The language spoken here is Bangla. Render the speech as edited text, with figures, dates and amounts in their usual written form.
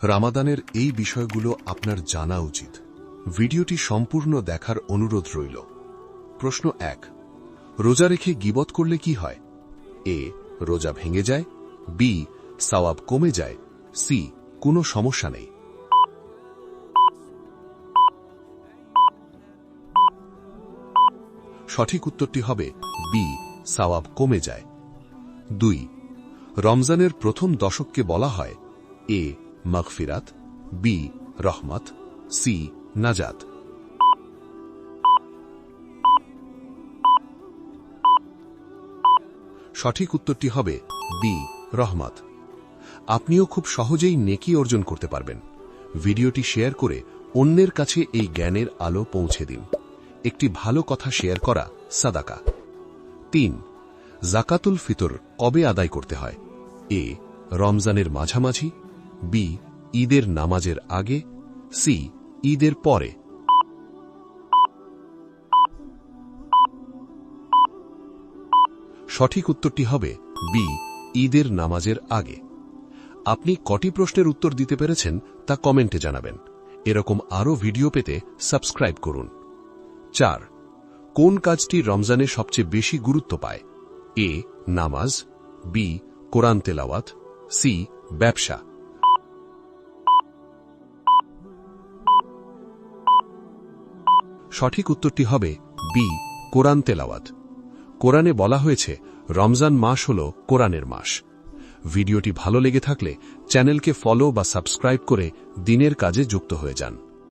রামাদানের এই বিষয়গুলো আপনার জানা উচিত। ভিডিওটি সম্পূর্ণ দেখার অনুরোধ রইল। প্রশ্ন 1, রোজা রেখে গীবত করলে কি হয়? এ, রোজা ভেঙে যায়। বি, সওয়াব কমে যায়। সি, কোনো সমস্যা নেই। সঠিক উত্তরটি হবে বি, সওয়াব কমে যায়। 2, রমজানের প্রথম দশককে বলা হয় এ, মাগফিরাত। বি, রহমত। সি, নাজাত। সঠিক উত্তরটি হবে বি, রহমত। আপনিও খুব সহজেই নেকি অর্জন করতে পারবেন। ভিডিওটি শেয়ার করে অন্যের কাছে এই জ্ঞানের আলো পৌঁছে দিন। একটি ভালো কথা শেয়ার করা সাদাকা। 3, জাকাতুল ফিতর কবে আদায় করতে হয়? এ, রমজানের মাঝামাঝি। বি, ঈদের নামাজের আগে। সি, ঈদের পরে। সঠিক উত্তরটি হবে বি, ঈদের নামাজের আগে। আপনি কটি প্রশ্নের উত্তর দিতে পেরেছেন তা কমেন্টে জানাবেন। এরকম আরও ভিডিও পেতে সাবস্ক্রাইব করুন। 4, কোন কাজটি রমজানে সবচেয়ে বেশি গুরুত্ব পায়? এ, নামাজ। বি, কোরআন তেলাওয়াত। সি, ব্যবসা। সঠিক উত্তরটি হবে বি, কোরআন তেলাওয়াত। কোরআনে বলা হয়েছে রমজান মাস হল কোরআনের মাস। ভিডিওটি ভালো লেগে থাকলে চ্যানেলকে ফলো বা সাবস্ক্রাইব করে দিনের কাজে যুক্ত হয়ে যান।